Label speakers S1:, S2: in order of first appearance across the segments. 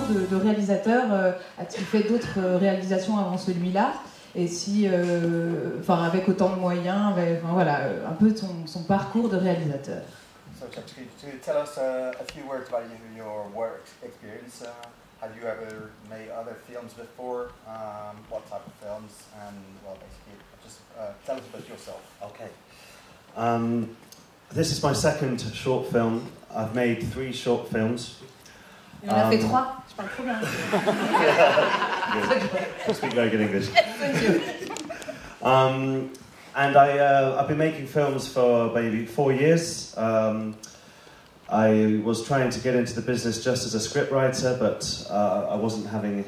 S1: de réalisateur. As-tu fait d'autres réalisations avant celui-là? Et si, avec autant de moyens, voilà, un peu son parcours de réalisateur.
S2: So to tell us a few words about your work experience. Have you ever made other films before? What type of films? And well, basically, just tell us about yourself.
S3: Okay. This is my second short film. I've made 3 short films.
S1: Il en a fait 3. Je parle trop bien.
S3: I speak very good English. And I've been making films for maybe 4 years. I was trying to get into the business just as a scriptwriter, but I wasn't having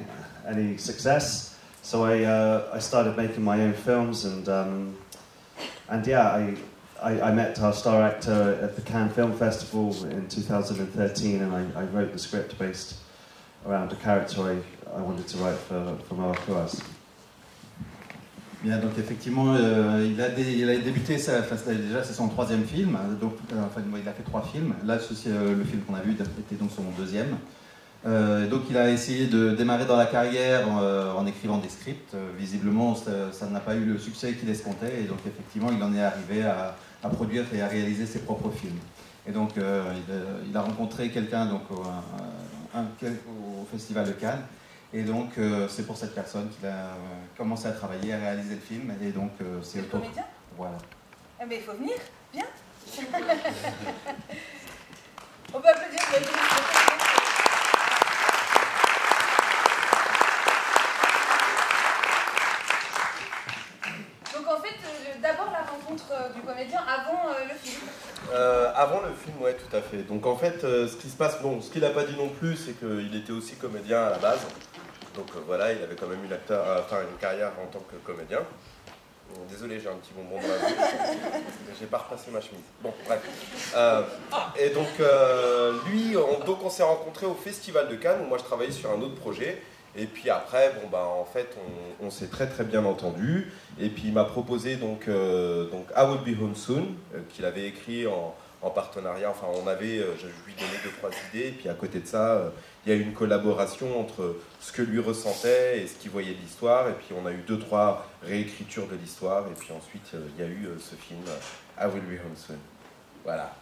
S3: any success. So I started making my own films, and yeah, I met our star actor at the Cannes Film Festival in 2013, and I wrote the script based around a character I wanted to write for Noah Kouas.
S4: Bien, donc effectivement, il a débuté, déjà c'est son 3e film, donc il a fait 3 films. Là, le film qu'on a vu était donc son 2e. Donc il a essayé de démarrer dans la carrière en écrivant des scripts. Visiblement, ça n'a pas eu le succès qu'il escomptait, et donc effectivement, il en est arrivé à produire et à réaliser ses propres films. Et donc il a rencontré quelqu'un donc au Festival de Cannes. Et donc, c'est pour cette personne qu'il a commencé à travailler, à réaliser le film. Et donc,
S5: c'est le comédien.
S4: Voilà.
S5: Ah, mais il faut venir, viens. On peut applaudir. Donc, en fait, d'abord la rencontre du comédien avant le film.
S6: Avant le film, ouais, tout à fait. Donc, en fait, ce qui se passe, bon, ce qu'il n'a pas dit non plus, c'est qu'il était aussi comédien à la base. Donc voilà, il avait quand même une carrière en tant que comédien. Désolé, j'ai un petit bonbon dans la bouche. J'ai pas repassé ma chemise. Bon, bref. Et donc, lui, on s'est rencontrés au Festival de Cannes, où moi je travaillais sur un autre projet. Et puis après, en fait, on s'est très très bien entendu. Et puis il m'a proposé donc I Will Be Home Soon, qu'il avait écrit en partenariat. Enfin, je lui donnais 2-3 idées. Et puis à côté de ça, il y a eu une collaboration entre ce que lui ressentait et ce qu'il voyait de l'histoire. Et puis on a eu 2-3 réécritures de l'histoire. Et puis ensuite, il y a eu ce film I Will Be Home Soon. Voilà.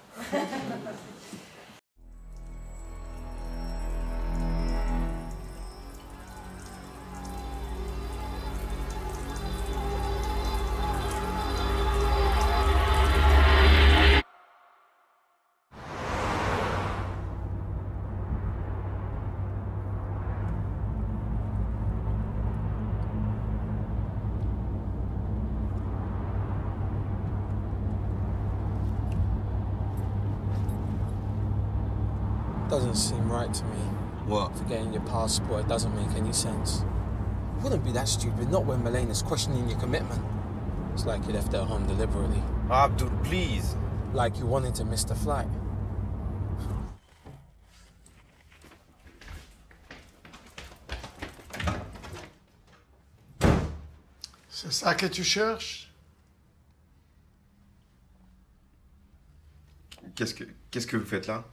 S7: Doesn't seem right to me.
S8: What?
S7: Forgetting your passport, it doesn't make any sense. You wouldn't be that stupid, not when Melena's questioning your commitment. It's like you left her at home deliberately.
S8: Abdul, please.
S7: Like you wanted to miss the flight.
S9: C'est ça que tu cherches?
S8: Qu'est-ce que vous faites là?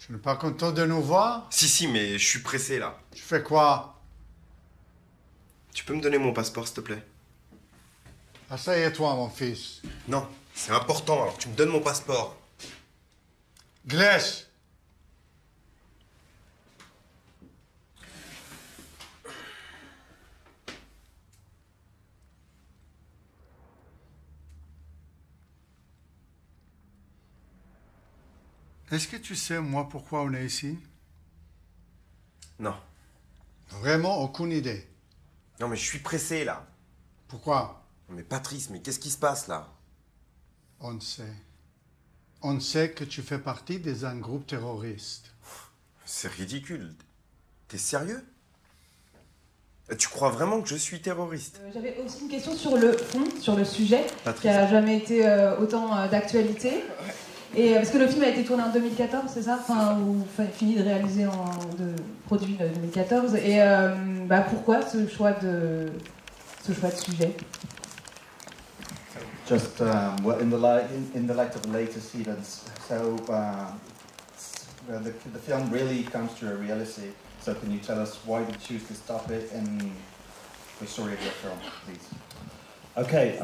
S9: Tu n'es pas content de nous voir?
S8: Si, mais je suis pressé là.
S9: Tu fais quoi?
S8: Tu peux me donner mon passeport, s'il te plaît?
S9: Asseyez-toi, mon fils.
S8: Non, c'est important, alors tu me donnes mon passeport.
S9: Glisse! Est-ce que tu sais, moi, pourquoi on est ici?
S8: Non.
S9: Vraiment aucune idée.
S8: Non, mais je suis pressé là.
S9: Pourquoi?
S8: Mais Patrice, mais qu'est-ce qui se passe là?
S9: On sait. On sait que tu fais partie d'un groupe terroriste.
S8: C'est ridicule. T'es sérieux? Tu crois vraiment que je suis terroriste?
S1: J'avais aussi une question sur le fond, sur le sujet,
S8: Patrice.
S1: qui n'a jamais été autant d'actualité. Et parce que le film a été tourné en 2014, c'est ça? Enfin, ou fini de réaliser produit en 2014. Et pourquoi ce choix de sujet?
S4: Just well, in the light of later seasons, so the film really comes to a reality So can you tell us why you choose to stop it and the story of your film, please?
S3: Okay,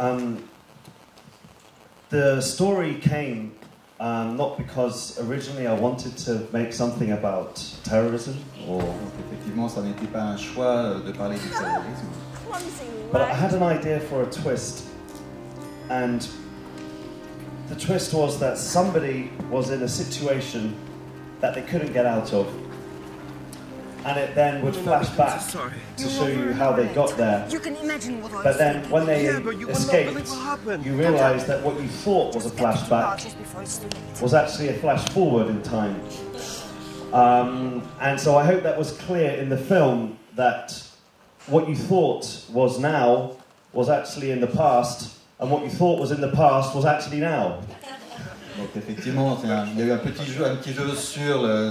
S3: the story came not because originally I wanted to make something about terrorism, or
S4: effectivement, ça n'était pas un choix de parler du terrorisme.
S3: But I had an idea for a twist, and the twist was that somebody was in a situation that they couldn't get out of, and it then would flash back to show you how they got there. But then when they escaped, you realised that what you thought was a flashback was actually a flash forward in time. And so I hope that was clear in the film, that what you thought was now was actually in the past, and what you thought was in the past was actually now.
S4: Donc effectivement, il y a eu un petit jeu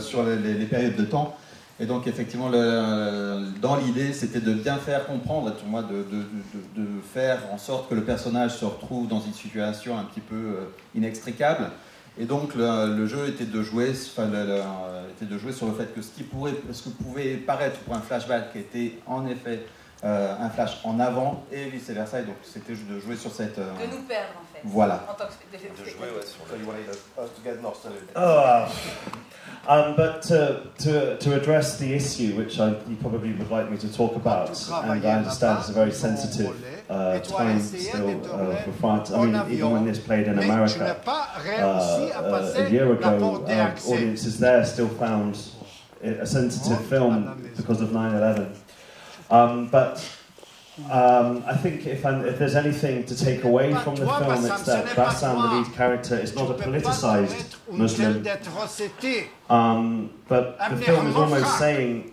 S4: sur les périodes de temps. Et donc effectivement, dans l'idée, c'était de bien faire comprendre, moi, de faire en sorte que le personnage se retrouve dans une situation un petit peu inextricable. Et donc le jeu était de jouer, sur le fait que ce qui pouvait paraître pour un flashback était en effet un flash en avant et vice versa. Et donc c'était de jouer sur cette.
S5: De nous perdre en fait.
S4: Voilà.
S5: En tant que spectateur.
S6: De jouer sur le.
S3: But to address the issue, which you probably would like me to talk about, and I understand it's a very sensitive time still for France. I mean, even when this played in America a year ago, audiences there still found it a sensitive film because of 9/11. But I think if there's anything to take away from the film, it's that Bassam, the lead character, is not a politicized Muslim. But the film is almost saying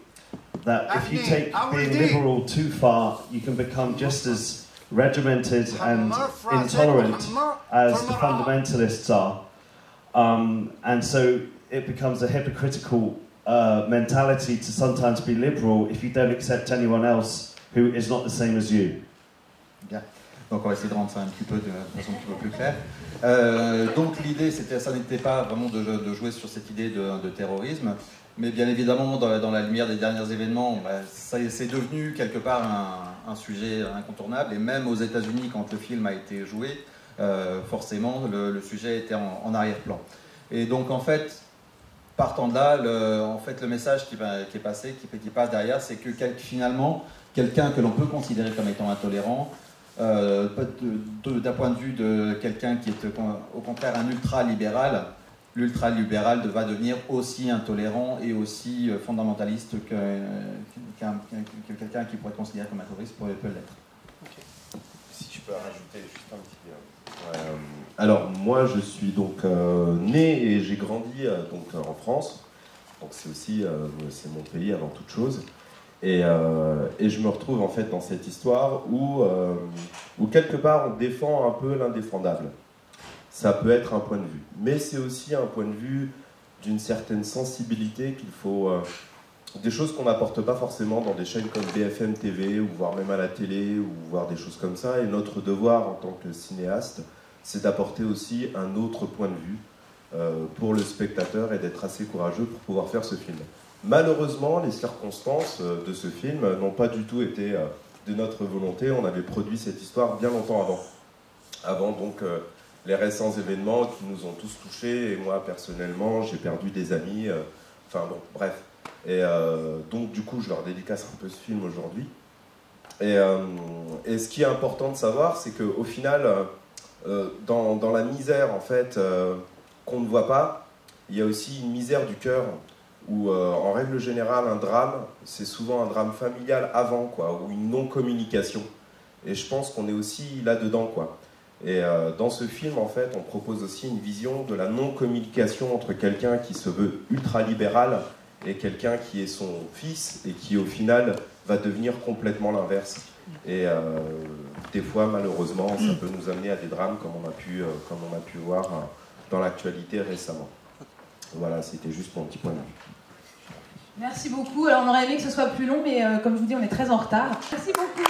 S3: that if you take being liberal too far, you can become just as regimented and intolerant as the fundamentalists are. And so it becomes a hypocritical mentality to sometimes be liberal if you don't accept anyone else who is not the same as you.
S4: Bien. Donc on va essayer de rendre ça un petit peu de façon un petit peu plus claire. Donc l'idée, ça n'était pas vraiment de jouer sur cette idée de terrorisme, mais bien évidemment dans la lumière des derniers événements, c'est devenu quelque part un sujet incontournable, et même aux États-Unis, quand le film a été joué, forcément le sujet était en arrière-plan. Et donc en fait, partant de là, le message qui passe derrière, c'est que finalement, quelqu'un que l'on peut considérer comme étant intolérant, d'un point de vue de quelqu'un qui est au contraire un ultra-libéral, l'ultra-libéral va devenir aussi intolérant et aussi fondamentaliste que quelqu'un qui pourrait être considéré comme un terroriste peut l'être.
S6: Okay. Si je peux rajouter juste un petit peu.
S8: Alors moi je suis donc né et j'ai grandi donc en France, donc c'est aussi c'est mon pays avant toute chose. Et je me retrouve en fait dans cette histoire où quelque part on défend un peu l'indéfendable. Ça peut être un point de vue, mais c'est aussi un point de vue d'une certaine sensibilité qu'il faut... des choses qu'on n'apporte pas forcément dans des chaînes comme BFM TV, ou voire même à la télé, ou voir des choses comme ça. Et notre devoir en tant que cinéaste, c'est d'apporter aussi un autre point de vue pour le spectateur et d'être assez courageux pour pouvoir faire ce film. Malheureusement, les circonstances de ce film n'ont pas du tout été de notre volonté. On avait produit cette histoire bien longtemps avant. Avant donc les récents événements qui nous ont tous touchés. Et moi, personnellement, j'ai perdu des amis. Enfin bon, bref. Et donc du coup, je leur dédicace un peu ce film aujourd'hui. Et ce qui est important de savoir, c'est qu'au final, dans la misère en fait qu'on ne voit pas, il y a aussi une misère du cœur. Où en règle générale un drame, c'est souvent un drame familial avant, quoi, ou une non-communication. Et je pense qu'on est aussi là-dedans, quoi. Et dans ce film, en fait, on propose aussi une vision de la non-communication entre quelqu'un qui se veut ultra-libéral et quelqu'un qui est son fils et qui, au final, va devenir complètement l'inverse. Et des fois, malheureusement, ça peut nous amener à des drames comme on a pu voir dans l'actualité récemment. Voilà, c'était juste mon petit point de vue.
S1: Merci beaucoup. Alors on aurait aimé que ce soit plus long, mais comme je vous dis, on est très en retard. Merci beaucoup.